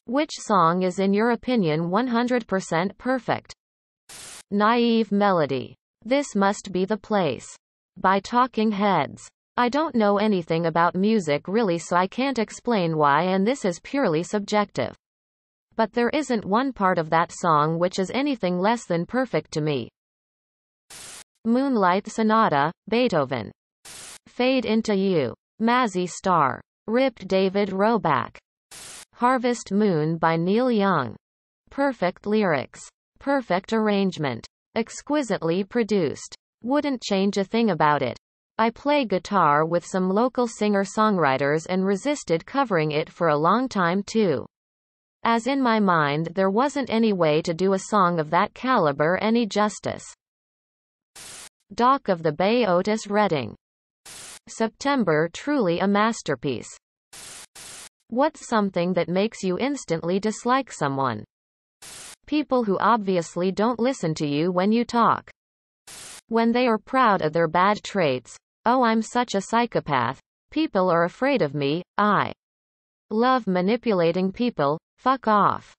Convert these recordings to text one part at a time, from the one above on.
Which song is in your opinion 100% perfect? Naive melody. This Must Be the Place. By Talking Heads. I don't know anything about music really, so I can't explain why, and this is purely subjective. But there isn't one part of that song which is anything less than perfect to me. Moonlight Sonata, Beethoven. Fade Into You. Mazzy Star. Ripped David Roback. Harvest Moon by Neil Young. Perfect lyrics. Perfect arrangement. Exquisitely produced. Wouldn't change a thing about it. I play guitar with some local singer-songwriters and resisted covering it for a long time too. As in my mind there wasn't any way to do a song of that caliber any justice. Dock of the Bay, Otis Redding. September, truly a masterpiece. What's something that makes you instantly dislike someone? People who obviously don't listen to you when you talk. When they are proud of their bad traits. Oh, I'm such a psychopath. People are afraid of me. I love manipulating people. Fuck off.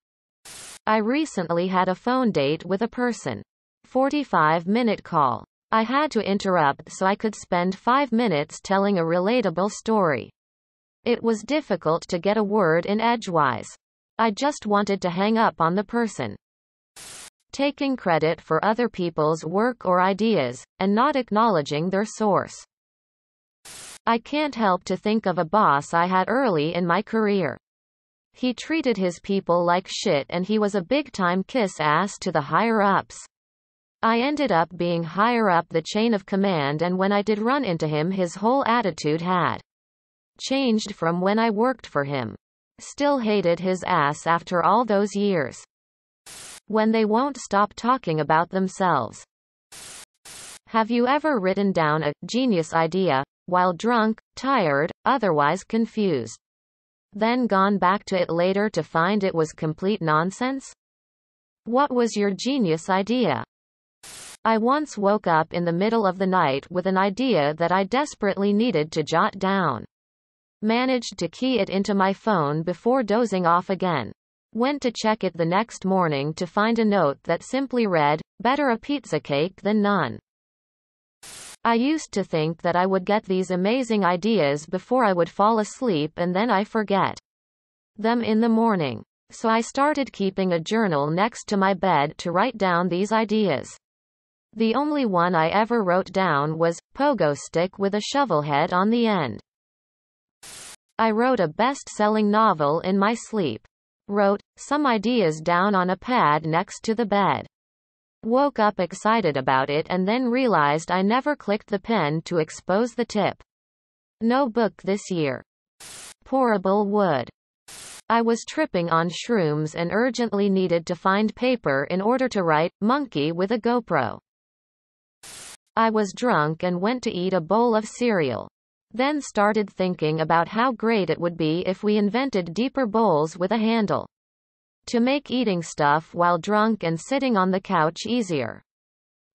I recently had a phone date with a person. 45-minute call. I had to interrupt so I could spend 5 minutes telling a relatable story. It was difficult to get a word in edgewise. I just wanted to hang up on the person. Taking credit for other people's work or ideas, and not acknowledging their source. I can't help to think of a boss I had early in my career. He treated his people like shit and he was a big-time kiss-ass to the higher-ups. I ended up being higher up the chain of command, and when I did run into him his whole attitude had changed from when I worked for him. Still hated his ass after all those years. When they won't stop talking about themselves. Have you ever written down a genius idea while drunk, tired, otherwise confused? Then gone back to it later to find it was complete nonsense? What was your genius idea? I once woke up in the middle of the night with an idea that I desperately needed to jot down. Managed to key it into my phone before dozing off again. Went to check it the next morning to find a note that simply read, "Better a pizza cake than none." I used to think that I would get these amazing ideas before I would fall asleep, and then I forget them in the morning. So I started keeping a journal next to my bed to write down these ideas. The only one I ever wrote down was, pogo stick with a shovel head on the end. I wrote a best-selling novel in my sleep. Wrote some ideas down on a pad next to the bed. Woke up excited about it and then realized I never clicked the pen to expose the tip. No book this year. Pourable wood. I was tripping on shrooms and urgently needed to find paper in order to write, monkey with a GoPro. I was drunk and went to eat a bowl of cereal. Then started thinking about how great it would be if we invented deeper bowls with a handle. To make eating stuff while drunk and sitting on the couch easier.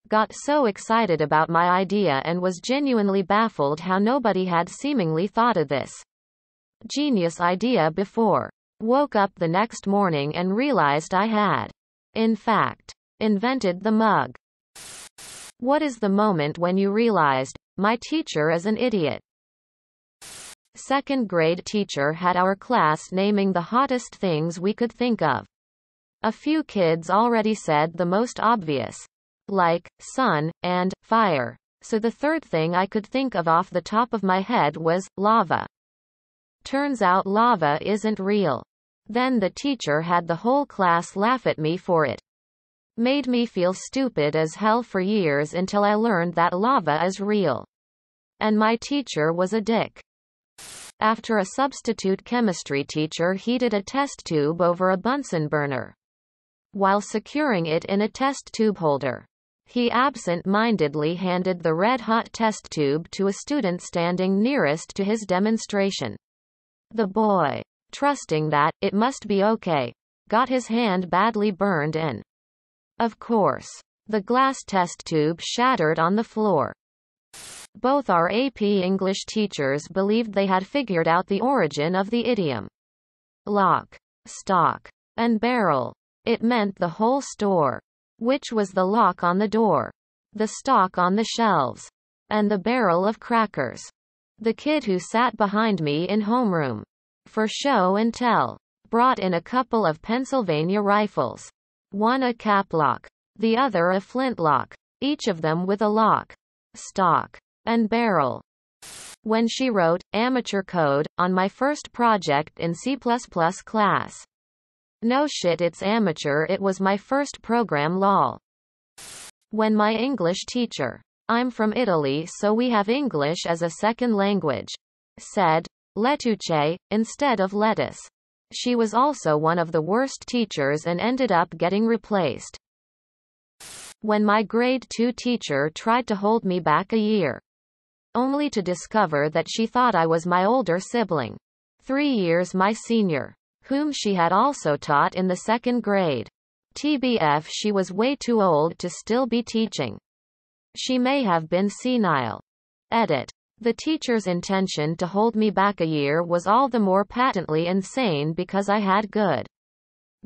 Got so excited about my idea and was genuinely baffled how nobody had seemingly thought of this genius idea before. Woke up the next morning and realized I had, in fact, invented the mug. What is the moment when you realized, my teacher is an idiot? Second grade teacher had our class naming the hottest things we could think of. A few kids already said the most obvious, like sun and fire. So the third thing I could think of off the top of my head was lava. Turns out lava isn't real. Then the teacher had the whole class laugh at me for it. Made me feel stupid as hell for years until I learned that lava is real. And my teacher was a dick. After a substitute chemistry teacher heated a test tube over a Bunsen burner. While securing it in a test tube holder, he absent-mindedly handed the red-hot test tube to a student standing nearest to his demonstration. The boy, trusting that it must be okay, got his hand badly burned and, of course, the glass test tube shattered on the floor. Both our AP English teachers believed they had figured out the origin of the idiom. Lock. stock, and barrel. It meant the whole store. Which was the lock on the door, the stock on the shelves, and the barrel of crackers. The kid who sat behind me in homeroom, for show and tell, brought in a couple of Pennsylvania rifles. One a caplock, the other a flintlock, each of them with a lock, stock, and barrel. When she wrote amateur code on my first project in C++ class. No shit, it's amateur, it was my first program, lol. When my English teacher, I'm from Italy so we have English as a second language, said lettuce instead of lettuce. She was also one of the worst teachers and ended up getting replaced. When my grade 2 teacher tried to hold me back a year, only to discover that she thought I was my older sibling, 3 years my senior, whom she had also taught in the second grade. TBF, she was way too old to still be teaching. She may have been senile. Edit. The teacher's intention to hold me back a year was all the more patently insane because I had good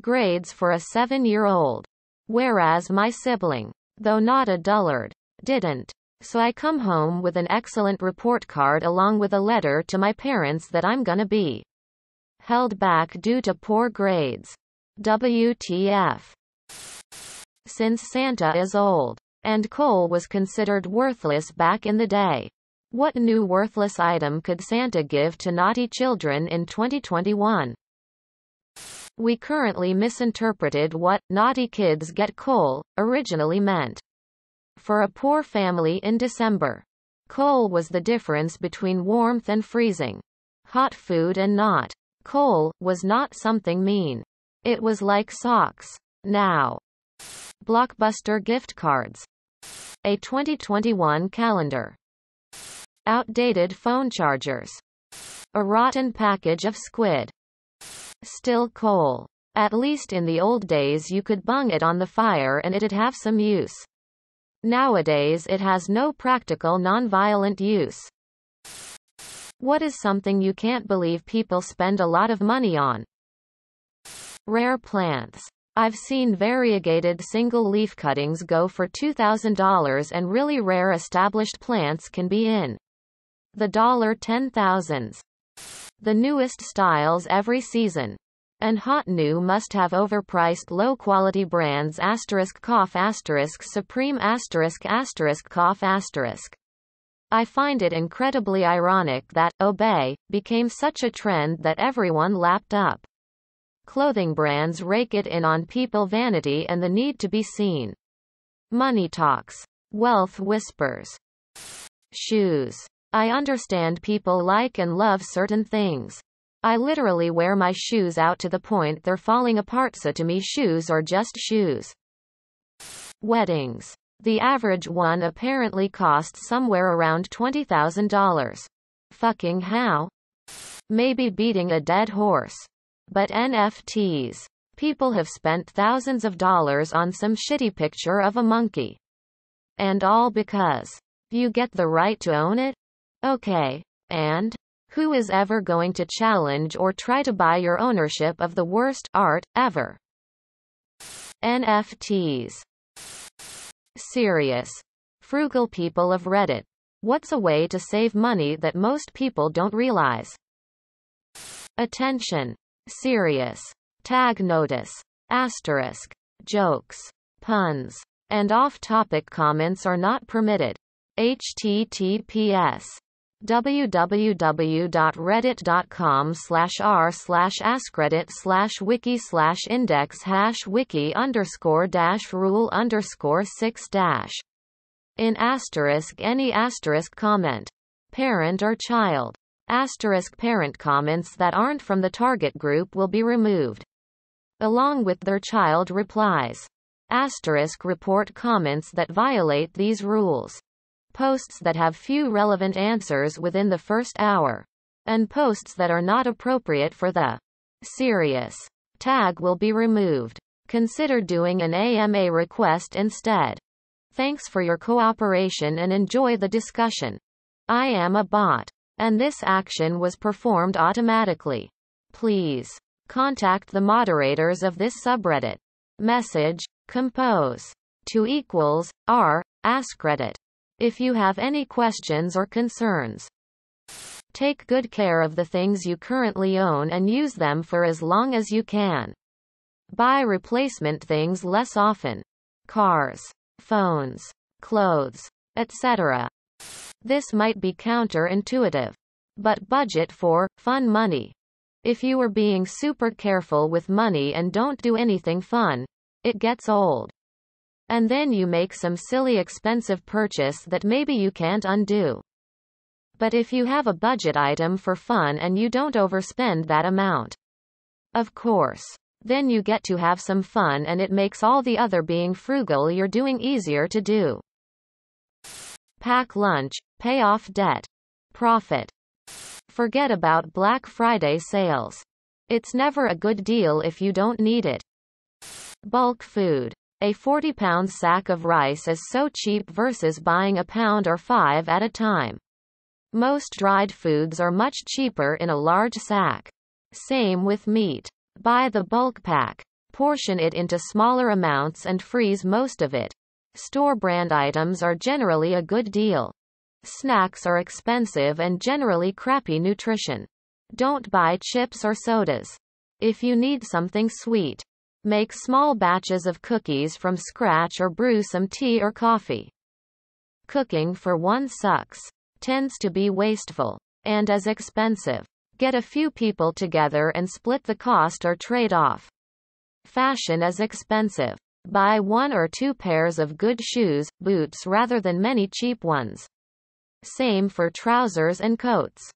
grades for a 7-year-old. Whereas my sibling, though not a dullard, didn't. So I come home with an excellent report card along with a letter to my parents that I'm gonna be held back due to poor grades. WTF. Since Santa is old, and coal was considered worthless back in the day, what new worthless item could Santa give to naughty children in 2021? We currently misinterpreted what naughty kids get coal originally meant. For a poor family in December, coal was the difference between warmth and freezing, hot food and not. Coal was not something mean. It was like socks. Now. Blockbuster gift cards. A 2021 calendar. Outdated phone chargers. A rotten package of squid. Still coal. At least in the old days you could bung it on the fire and it'd have some use. Nowadays it has no practical non-violent use. What is something you can't believe people spend a lot of money on? Rare plants. I've seen variegated single leaf cuttings go for $2,000 and really rare established plants can be in the $10,000s. The newest styles every season. And hot new must have overpriced low quality brands ***Supreme ***. I find it incredibly ironic that obey became such a trend that everyone lapped up. Clothing brands rake it in on people vanity and the need to be seen. Money talks. Wealth whispers. Shoes. I understand people like and love certain things. I literally wear my shoes out to the point they're falling apart, so to me shoes are just shoes. Weddings. The average one apparently costs somewhere around $20,000. Fucking how? Maybe beating a dead horse. But NFTs. People have spent thousands of dollars on some shitty picture of a monkey. And all because you get the right to own it? Okay. And? Who is ever going to challenge or try to buy your ownership of the worst art ever? NFTs. Serious. Frugal people of Reddit. What's a way to save money that most people don't realize? Attention. Serious. Tag notice. Asterisk. Jokes. Puns. And off-topic comments are not permitted. https www.reddit.com/r/askreddit/wiki/index-wiki_rule_6- in asterisk any asterisk comment. Parent or child. Asterisk parent comments that aren't from the target group will be removed, along with their child replies. Asterisk report comments that violate these rules. Posts that have few relevant answers within the first hour. And posts that are not appropriate for the serious tag will be removed. Consider doing an AMA request instead. Thanks for your cooperation and enjoy the discussion. I am a bot. And this action was performed automatically. Please Contact the moderators of this subreddit. Message, compose to =r@AskReddit if you have any questions or concerns. Take good care of the things you currently own and use them for as long as you can. Buy replacement things less often. Cars, phones, clothes, etc. This might be counterintuitive, but budget for fun money. If you are being super careful with money and don't do anything fun, it gets old. And then you make some silly expensive purchase that maybe you can't undo. But if you have a budget item for fun and you don't overspend that amount, of course, then you get to have some fun and it makes all the other being frugal you're doing easier to do. Pack lunch, pay off debt. Profit. Forget about Black Friday sales. It's never a good deal if you don't need it. Bulk food. A 40-pound sack of rice is so cheap versus buying a pound or 5 at a time. Most dried foods are much cheaper in a large sack. Same with meat. Buy the bulk pack. Portion it into smaller amounts and freeze most of it. Store brand items are generally a good deal. Snacks are expensive and generally crappy nutrition. Don't buy chips or sodas. If you need something sweet, make small batches of cookies from scratch or brew some tea or coffee. Cooking for one sucks. Tends to be wasteful. And as expensive. Get a few people together and split the cost or trade off. Fashion is expensive. Buy 1 or 2 pairs of good shoes, boots rather than many cheap ones. Same for trousers and coats.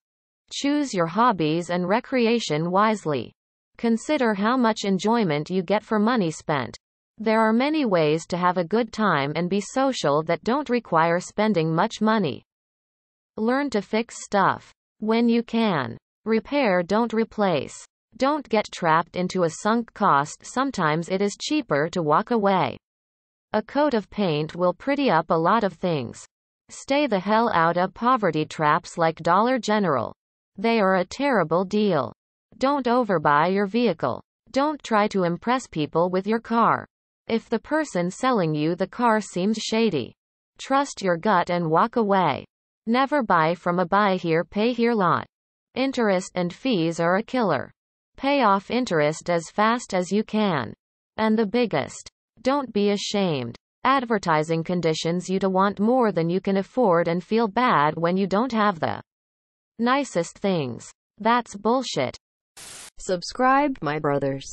Choose your hobbies and recreation wisely. Consider how much enjoyment you get for money spent. There are many ways to have a good time and be social that don't require spending much money. Learn to fix stuff when you can. Repair, don't replace. Don't get trapped into a sunk cost. Sometimes it is cheaper to walk away. A coat of paint will pretty up a lot of things. Stay the hell out of poverty traps like Dollar General. They are a terrible deal. Don't overbuy your vehicle. Don't try to impress people with your car. If the person selling you the car seems shady, trust your gut and walk away. Never buy from a buy here pay here lot. Interest and fees are a killer. Pay off interest as fast as you can. And the biggest, don't be ashamed. Advertising conditions you to want more than you can afford and feel bad when you don't have the nicest things. That's bullshit. Subscribe, my brothers.